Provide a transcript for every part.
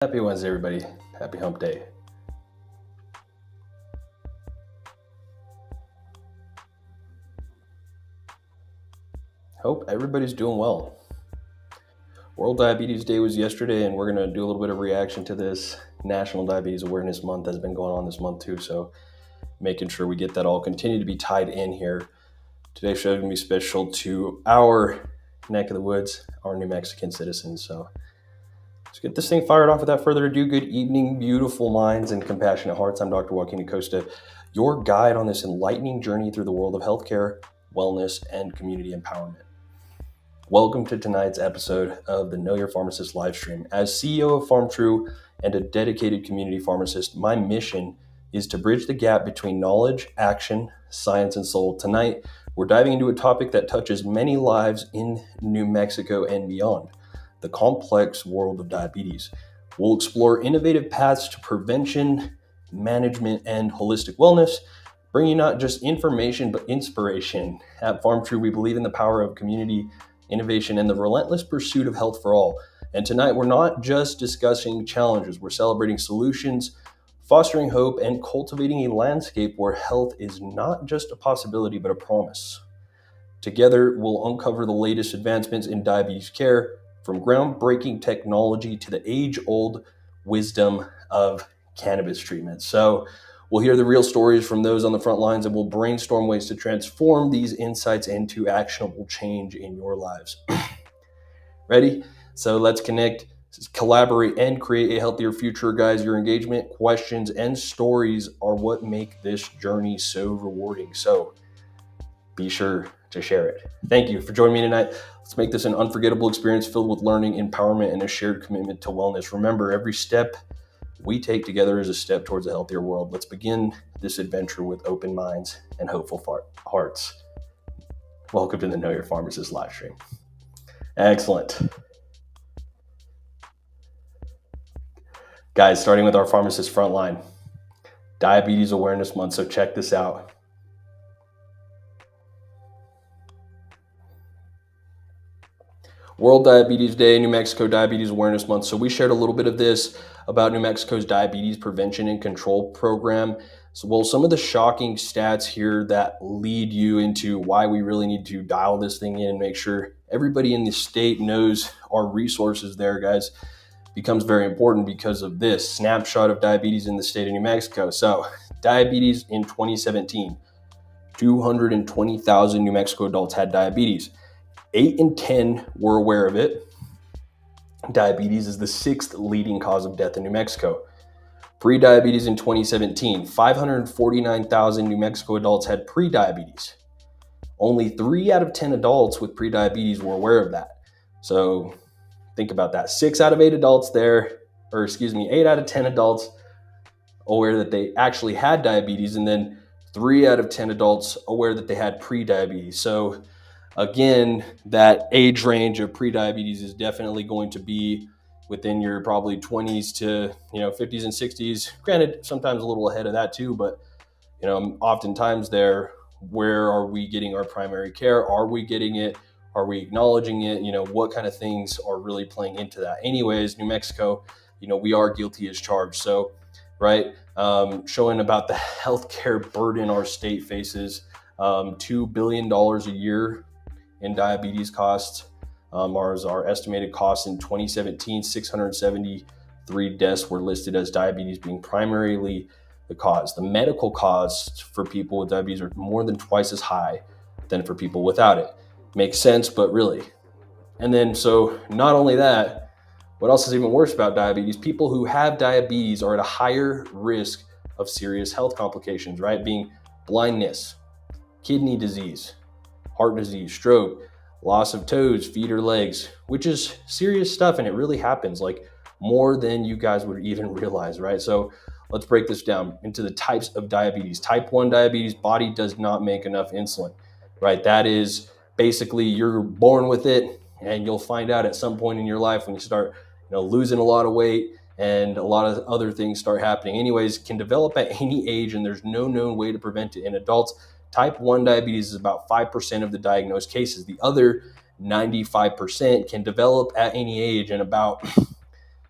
Happy Wednesday, everybody. Happy hump day. Hope everybody's doing well. World Diabetes Day was yesterday, and we're going to do a little bit of reaction to this. National Diabetes Awareness Month has been going on this month too, so making sure we get that all continue to be tied in here. Today's show is going to be special to our neck of the woods, our New Mexican citizens. So let's get this thing fired off without further ado. Good evening, beautiful minds and compassionate hearts. I'm Dr. Joaquin Acosta, your guide on this enlightening journey through the world of healthcare, wellness, and community empowerment. Welcome to tonight's episode of the Know Your Pharmacist live stream. As CEO of PharmTrue and a dedicated community pharmacist, my mission is to bridge the gap between knowledge, action, science, and soul. Tonight, we're diving into a topic that touches many lives in New Mexico and beyond, the complex world of diabetes. We'll explore innovative paths to prevention, management, and holistic wellness, bringing not just information, but inspiration. At PharmTrue, we believe in the power of community, innovation, and the relentless pursuit of health for all. And tonight, we're not just discussing challenges, we're celebrating solutions, fostering hope, and cultivating a landscape where health is not just a possibility, but a promise. Together, we'll uncover the latest advancements in diabetes care, from groundbreaking technology to the age-old wisdom of cannabis treatment. So we'll hear the real stories from those on the front lines, and we'll brainstorm ways to transform these insights into actionable change in your lives. Ready? So let's connect, collaborate, and create a healthier future. Guys, your engagement, questions, and stories are what make this journey so rewarding. So be sure to share it. Thank you for joining me tonight. Let's make this an unforgettable experience filled with learning, empowerment, and a shared commitment to wellness. Remember, every step we take together is a step towards a healthier world. Let's begin this adventure with open minds and hopeful hearts. Welcome to the Know Your Pharmacist live stream. Excellent. Guys, starting with our Pharmacist Frontline, Diabetes Awareness Month. So check this out. World Diabetes Day, New Mexico Diabetes Awareness Month. So we shared a little bit of this about New Mexico's diabetes prevention and control program. So, some of the shocking stats here that lead you into why we really need to dial this thing in and make sure everybody in the state knows our resources there, guys, becomes very important because of this snapshot of diabetes in the state of New Mexico. So diabetes in 2017, 220,000 New Mexico adults had diabetes. 8 in 10 were aware of it. Diabetes is the 6th leading cause of death in New Mexico. Pre-diabetes in 2017, 549,000 New Mexico adults had pre-diabetes. Only 3 out of 10 adults with pre-diabetes were aware of that. So think about that. 6 out of 8 adults there, 8 out of 10 adults aware that they actually had diabetes, and then 3 out of 10 adults aware that they had pre-diabetes. So again, that age range of pre-diabetes is definitely going to be within your probably 20s to 50s and 60s. Granted, sometimes a little ahead of that too, but oftentimes there, where are we getting our primary care? Are we getting it? Are we acknowledging it? What kind of things are really playing into that? Anyways, New Mexico, we are guilty as charged. So, right, showing about the healthcare burden our state faces, $2 billion a year in diabetes costs. Our estimated costs in 2017, 673 deaths were listed as diabetes being primarily the cause. The medical costs for people with diabetes are more than twice as high than for people without it. Makes sense, but really. And then, so not only that, what else is even worse about diabetes? People who have diabetes are at a higher risk of serious health complications, right? Being blindness, kidney disease, heart disease, stroke, loss of toes, feet, or legs, which is serious stuff, and it really happens, like more than you guys would even realize, right? So let's break this down into the types of diabetes. Type 1 diabetes, body does not make enough insulin, right? That is basically you're born with it, and you'll find out at some point in your life when you start losing a lot of weight and a lot of other things start happening. Anyways, can develop at any age, and there's no known way to prevent it in adults. Type 1 diabetes is about 5% of the diagnosed cases. The other 95% can develop at any age, and about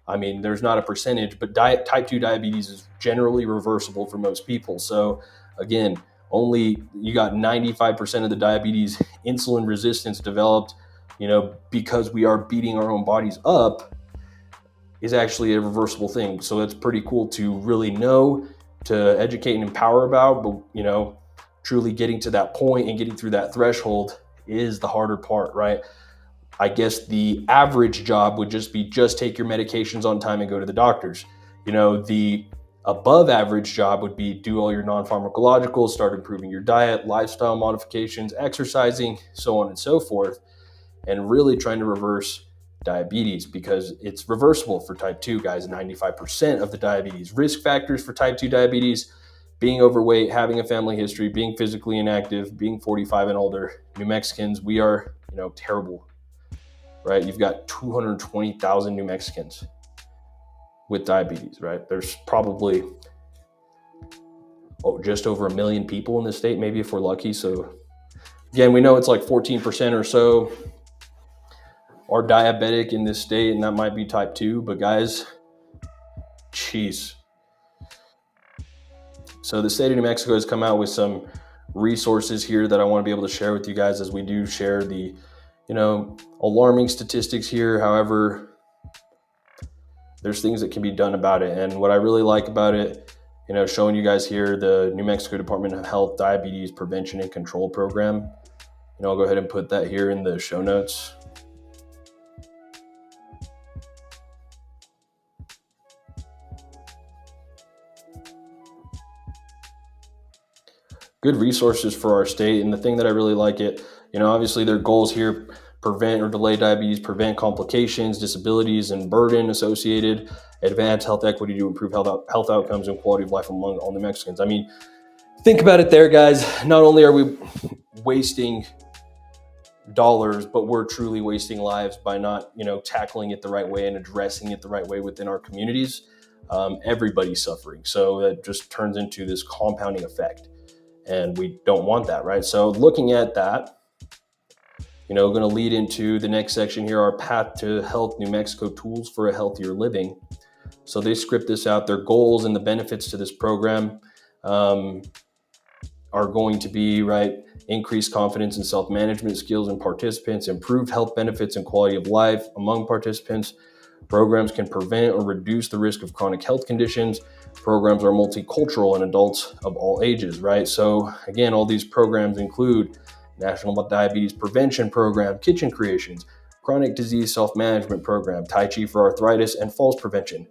I mean, there's not a percentage, but type 2 diabetes is generally reversible for most people. So again, only you got 95% of the diabetes insulin resistance developed, because we are beating our own bodies up, is actually a reversible thing. So it's pretty cool to really know, to educate and empower about, but truly getting to that point and getting through that threshold is the harder part, right? I guess the average job would just be take your medications on time and go to the doctors. The above average job would be do all your non-pharmacologicals, start improving your diet, lifestyle modifications, exercising, so on and so forth, and really trying to reverse diabetes, because it's reversible for type 2, guys. 95% of the diabetes risk factors for type 2 diabetes: being overweight, having a family history, being physically inactive, being 45 and older. New Mexicans, we are, terrible, right? You've got 220,000 New Mexicans with diabetes, right? There's probably just over 1 million people in the state, maybe, if we're lucky. So again, we know it's like 14% or so are diabetic in this state, and that might be type 2, but guys, geez. So the state of New Mexico has come out with some resources here that I want to be able to share with you guys, as we do share the, alarming statistics here. However, there's things that can be done about it. And what I really like about it, showing you guys here, the New Mexico Department of Health Diabetes Prevention and Control Program. I'll go ahead and put that here in the show notes. Good resources for our state. And the thing that I really like it, obviously their goals here: prevent or delay diabetes, prevent complications, disabilities, and burden associated, advance health equity to improve health outcomes and quality of life among all New Mexicans. I mean, think about it there, guys. Not only are we wasting dollars, but we're truly wasting lives by not, tackling it the right way and addressing it the right way within our communities. Everybody's suffering. So that just turns into this compounding effect. And we don't want that, right? So looking at that, going to lead into the next section here: our Path to Health New Mexico Tools for a Healthier Living. So they script this out. Their goals and the benefits to this program are going to be, right, increased confidence and self-management skills in participants, improved health benefits and quality of life among participants. Programs can prevent or reduce the risk of chronic health conditions. Programs are multicultural in adults of all ages, right? So again, all these programs include National Diabetes Prevention Program, Kitchen Creations, Chronic Disease Self-Management Program, Tai Chi for Arthritis and Falls Prevention,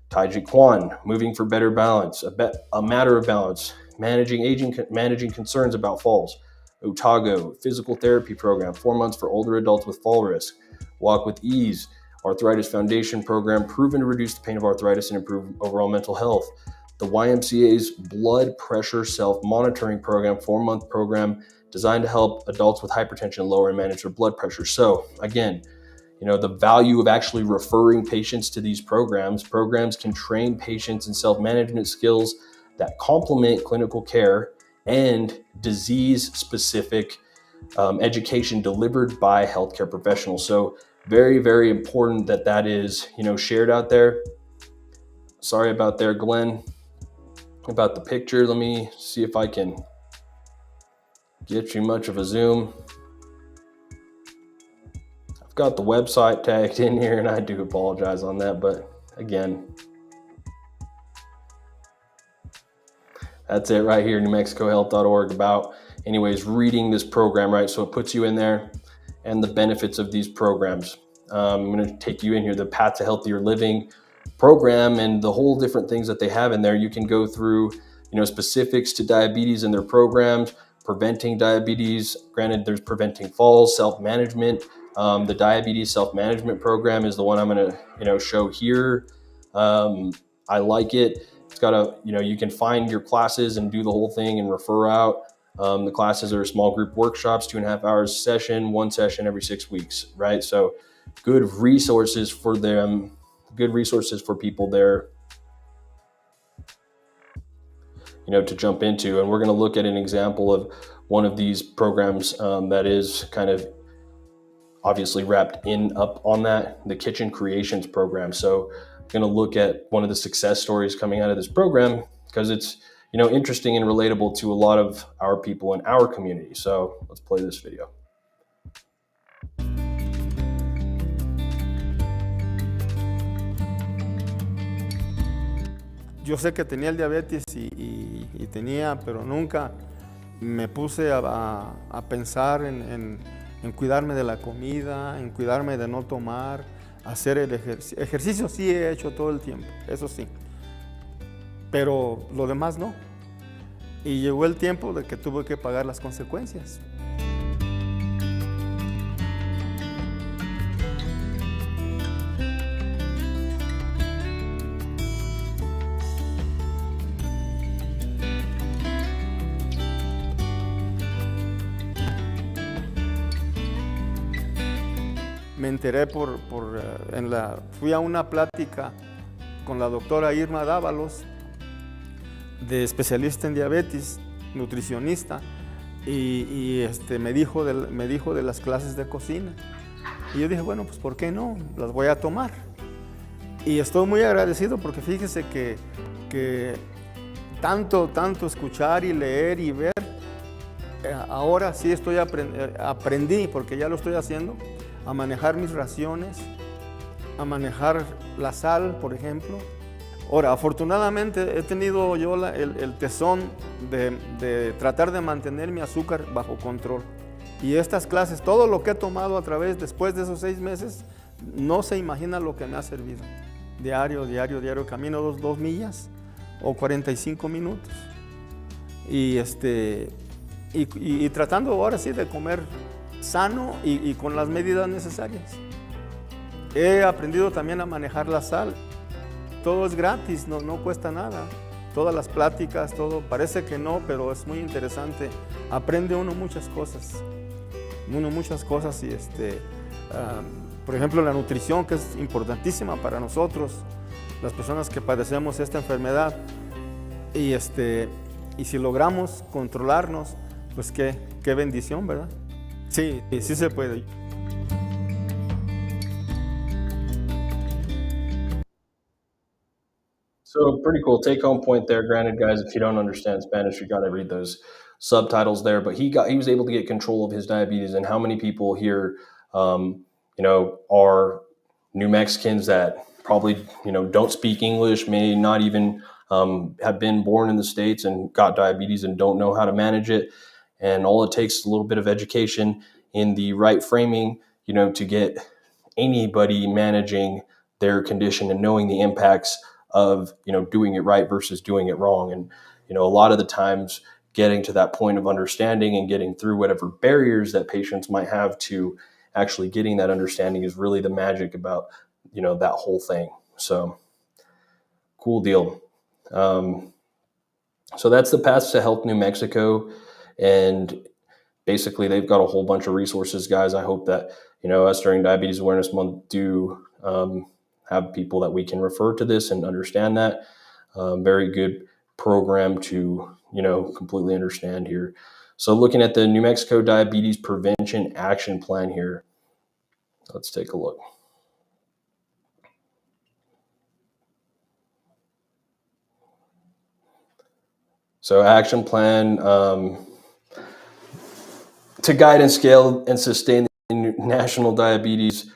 Tai Chi Quan, Moving for Better Balance, a Matter of Balance, managing concerns about falls, Otago, Physical Therapy Program, 4 months for older adults with fall risk, Walk with Ease, Arthritis Foundation Program, proven to reduce the pain of arthritis and improve overall mental health. The YMCA's Blood Pressure Self-Monitoring Program, 4-month program designed to help adults with hypertension lower and manage their blood pressure. So again, the value of actually referring patients to these programs can train patients in self-management skills that complement clinical care and disease-specific education delivered by healthcare professionals. So very, very important that is, shared out there. Sorry about there, Glenn, about the picture. Let me see if I can get you much of a zoom. I've got the website tagged in here, and I do apologize on that, but again, that's it right here, newmexicohealth.org, about reading this program, right? So it puts you in there and the benefits of these programs. I'm going to take you in here, the Path to Healthier Living program, and the whole different things that they have in there. You can go through, specifics to diabetes in their programs, preventing diabetes. Granted, there's preventing falls, self-management. The diabetes self-management program is the one I'm going to, show here. I like it. It's got you can find your classes and do the whole thing and refer out. The classes are small group workshops, 2.5 hours session, one session every 6 weeks, right? So good resources for them, good resources for people there, to jump into. And we're going to look at an example of one of these programs that is kind of obviously wrapped up on that, the Kitchen Creations program. So going to look at one of the success stories coming out of this program because it's, interesting and relatable to a lot of our people in our community. So let's play this video. Yo sé que tenía el diabetes y tenía, pero nunca me puse a pensar en cuidarme de la comida, en cuidarme de no tomar, hacer el ejercicio. Ejercicio sí he hecho todo el tiempo, eso sí, pero lo demás no. Y llegó el tiempo de que tuve que pagar las consecuencias. Me enteré fui a una plática con la doctora Irma Dávalos, de especialista en diabetes, nutricionista, y me dijo de las clases de cocina. Y yo dije, bueno, pues ¿por qué no? Las voy a tomar. Y estoy muy agradecido porque fíjese que tanto escuchar y leer y ver, ahora sí aprendí, porque ya lo estoy haciendo, a manejar mis raciones, a manejar la sal, por ejemplo. Ahora, afortunadamente he tenido yo el tesón de tratar de mantener mi azúcar bajo control. Y estas clases, todo lo que he tomado después de esos 6 meses, no se imagina lo que me ha servido. Diario, camino 2 millas o 45 minutos. Y tratando ahora sí de comer sano y con las medidas necesarias. He aprendido también a manejar la sal. Todo es gratis, no cuesta nada. Todas las pláticas, todo parece que no, pero es muy interesante. Aprende uno muchas cosas. Y por ejemplo, la nutrición, que es importantísima para nosotros, las personas que padecemos esta enfermedad. Y si logramos controlarnos, pues qué bendición, ¿verdad? Sí se puede. So pretty cool take home point there. Granted, guys, if you don't understand Spanish, you got to read those subtitles there. But he was able to get control of his diabetes. And how many people here, are New Mexicans that probably don't speak English, may not even have been born in the States and got diabetes and don't know how to manage it. And all it takes is a little bit of education in the right framing, to get anybody managing their condition and knowing the impacts of doing it right versus doing it wrong. And a lot of the times getting to that point of understanding and getting through whatever barriers that patients might have to actually getting that understanding is really the magic about that whole thing. So cool deal. So that's the Paths to Health New Mexico, and basically they've got a whole bunch of resources, guys. I hope that us during Diabetes Awareness Month do have people that we can refer to this and understand that. Very good program to completely understand here. So looking at the New Mexico Diabetes Prevention Action Plan here, let's take a look. So action plan to guide and scale and sustain the National Diabetes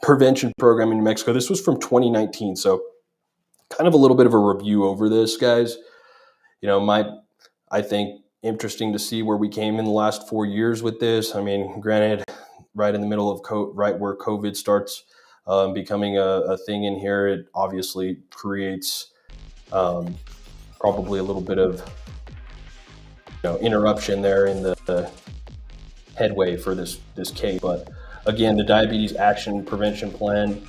Prevention Program in New Mexico. This was from 2019. So kind of a little bit of a review over this, guys. I think interesting to see where we came in the last 4 years with this. I mean, granted, right in the middle of right where COVID starts becoming a thing in here, it obviously creates probably a little bit of interruption there in the headway for this case. But again, the Diabetes Action Prevention Plan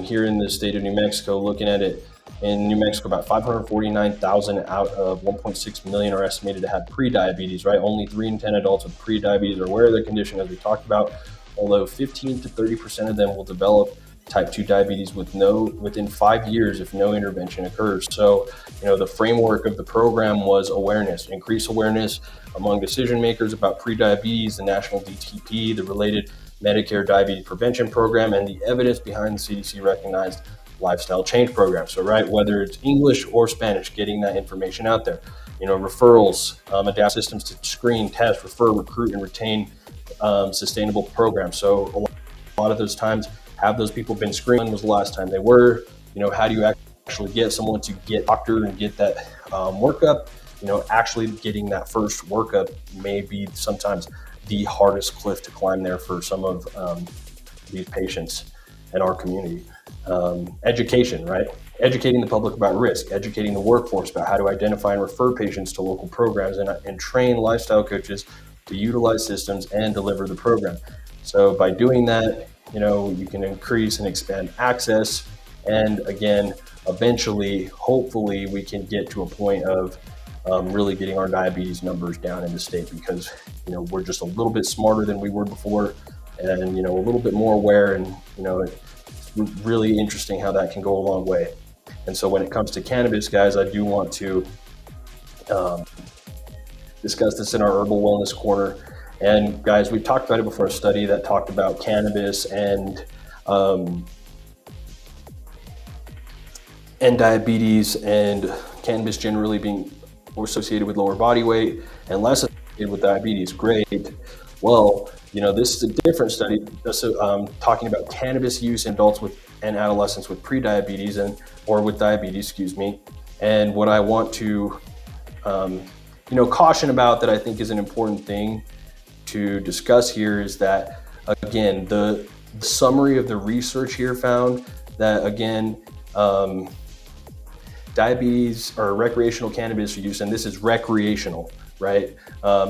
here in the state of New Mexico, looking at it, in New Mexico, about 549,000 out of 1.6 million are estimated to have pre-diabetes, right? Only 3 in 10 adults with pre-diabetes are aware of the condition, as we talked about, although 15 to 30% of them will develop type 2 diabetes within 5 years if no intervention occurs. So, the framework of the program was awareness, increase awareness among decision makers about pre-diabetes, the national DTP, the related Medicare Diabetes Prevention Program, and the evidence behind the CDC recognized lifestyle change programs. So, right, whether it's English or Spanish, getting that information out there. Referrals, adapt systems to screen, test, refer, recruit, and retain sustainable programs. So a lot of those times, have those people been screened? When was the last time they were? How do you actually get someone to get doctor and get that workup? Actually getting that first workup may be sometimes the hardest cliff to climb there for some of these patients in our community. Education, right? Educating the public about risk, educating the workforce about how to identify and refer patients to local programs, and train lifestyle coaches to utilize systems and deliver the program. So by doing that, you can increase and expand access. And again, eventually, hopefully, we can get to a point of really getting our diabetes numbers down in the state, because, we're just a little bit smarter than we were before, and, a little bit more aware. And, it's really interesting how that can go a long way. And so when it comes to cannabis, guys, I do want to discuss this in our Herbal Wellness Corner. And guys, we've talked about it before, a study that talked about cannabis and diabetes, and cannabis generally being more associated with lower body weight and less associated with diabetes. Great. Well, this is a different study talking about cannabis use in adults and adolescents with pre-diabetes or with diabetes, excuse me. And what I want to, caution about, that I think is an important thing to discuss here, is that, again, the summary of the research here found that, again, diabetes or recreational cannabis use, and this is recreational, right,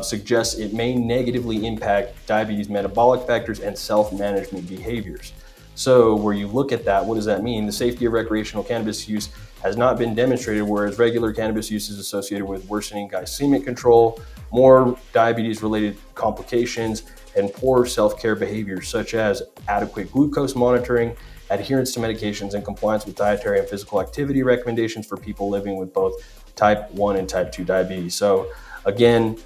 suggests it may negatively impact diabetes metabolic factors and self-management behaviors. So where you look at that, what does that mean? The safety of recreational cannabis use has not been demonstrated, whereas regular cannabis use is associated with worsening glycemic control, more diabetes-related complications, and poor self-care behaviors such as adequate glucose monitoring, adherence to medications, and compliance with dietary and physical activity recommendations for people living with both type 1 and type 2 diabetes. So again,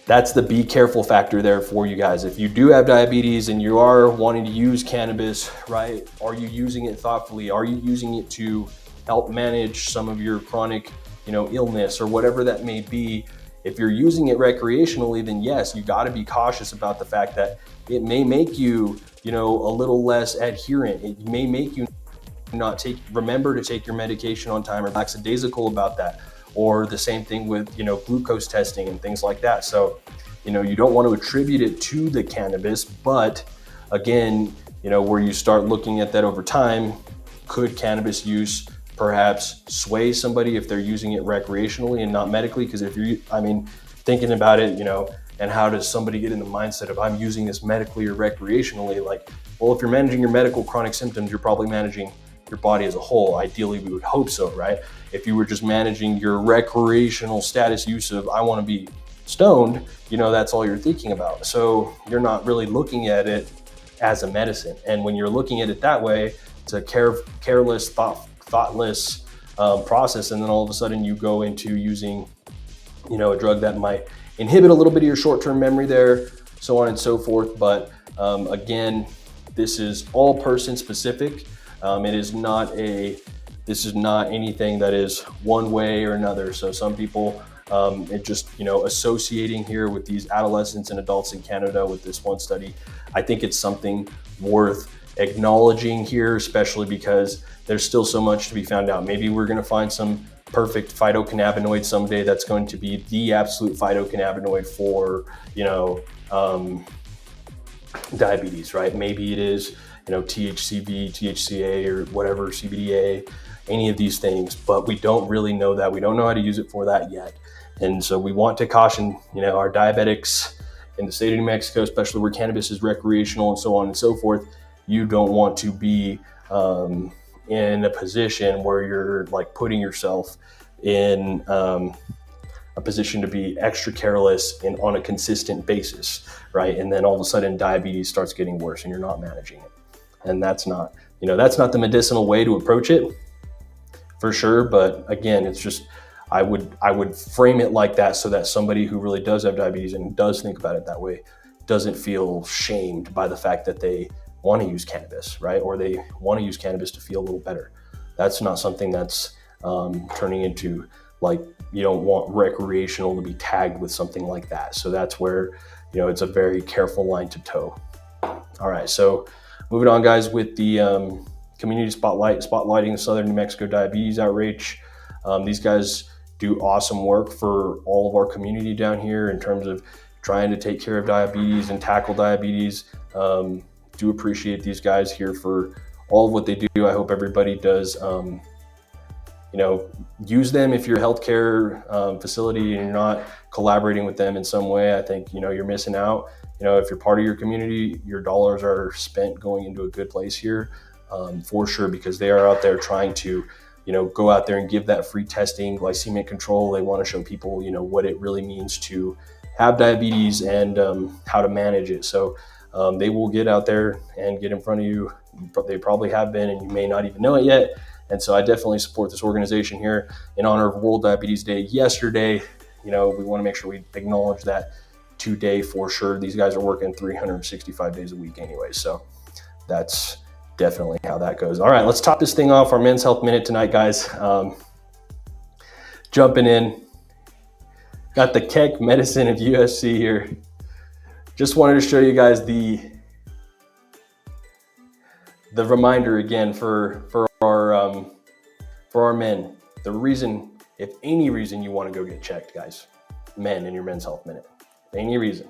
that's the be careful factor there for you guys. If you do have diabetes and you are wanting to use cannabis, right, are you using it thoughtfully? Are you using it to help manage some of your chronic, illness or whatever that may be? If you're using it recreationally, then yes, you got to be cautious about the fact that it may make you, a little less adherent. It may make you remember to take your medication on time, or lackadaisical about that. Or the same thing with, glucose testing and things like that. So, you don't want to attribute it to the cannabis, but again, where you start looking at that over time, could cannabis use perhaps sway somebody if they're using it recreationally and not medically? Because if you're, thinking about it, and how does somebody get in the mindset of, I'm using this medically or recreationally? Like, well, if you're managing your medical chronic symptoms, you're probably managing your body as a whole. Ideally, we would hope so, right? If you were just managing your recreational status use of, I want to be stoned, that's all you're thinking about. So you're not really looking at it as a medicine. And when you're looking at it that way, it's a careless, thoughtless process. And then all of a sudden you go into using, a drug that might inhibit a little bit of your short-term memory there, so on and so forth. But again, this is all person specific. This is not anything that is one way or another. So some people, it just, associating here with these adolescents and adults in Canada with this one study, I think it's something worth acknowledging here, especially because there's still so much to be found out. Maybe we're going to find some perfect phytocannabinoid someday that's going to be the absolute phytocannabinoid for, diabetes, right? Maybe it is, THCV, THCA, or whatever, CBDA, any of these things, but we don't really know that. We don't know how to use it for that yet. And so we want to caution, our diabetics in the state of New Mexico, especially where cannabis is recreational and so on and so forth. You don't want to be in a position where you're like putting yourself in a position to be extra careless and on a consistent basis, right? And then all of a sudden diabetes starts getting worse and you're not managing it. And that's not the medicinal way to approach it, for sure. But again, it's just, I would frame it like that so that somebody who really does have diabetes and does think about it that way doesn't feel shamed by the fact that they want to use cannabis, right? Or they want to use cannabis to feel a little better. That's not something that's turning into, like, you don't want recreational to be tagged with something like that. So that's where, it's a very careful line to toe. All right, so moving on, guys, with the community spotlighting the Southern New Mexico diabetes outreach. These guys do awesome work for all of our community down here in terms of trying to take care of diabetes and tackle diabetes. Do appreciate these guys here for all of what they do. I hope everybody does, use them. If you're a healthcare facility and you're not collaborating with them in some way, I think, you're missing out. If you're part of your community, your dollars are spent going into a good place here, for sure, because they are out there trying to, go out there and give that free testing, glycemic control. They want to show people, what it really means to have diabetes and how to manage it. So they will get out there and get in front of you. They probably have been, and you may not even know it yet. And so I definitely support this organization here in honor of World Diabetes Day yesterday. We want to make sure we acknowledge that today for sure. These guys are working 365 days a week anyway. So that's definitely how that goes. All right, let's top this thing off. Our Men's Health Minute tonight, guys. Jumping in. Got the Keck Medicine of USC here. Just wanted to show you guys the reminder again for our men. The reason, if any reason you want to go get checked, guys, men, in your Men's Health Minute, any reason.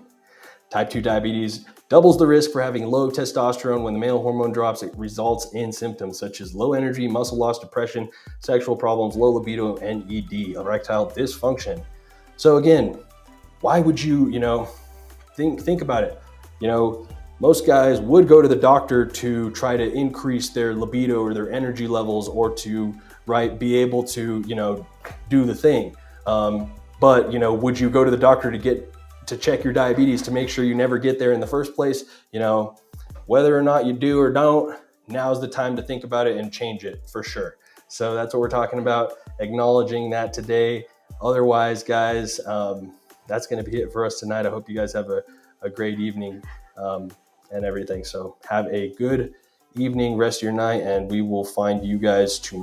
Type 2 diabetes doubles the risk for having low testosterone. When the male hormone drops, it results in symptoms such as low energy, muscle loss, depression, sexual problems, low libido, and ED, erectile dysfunction. So again, why would you, think about it. Most guys would go to the doctor to try to increase their libido or their energy levels, or to, be able to, do the thing. But, would you go to the doctor to check your diabetes to make sure you never get there in the first place? Whether or not you do or don't, now's the time to think about it and change it for sure. So that's what we're talking about, acknowledging that today. Otherwise, guys, that's going to be it for us tonight. I hope you guys have a great evening and everything. So have a good evening, rest of your night, and we will find you guys tomorrow.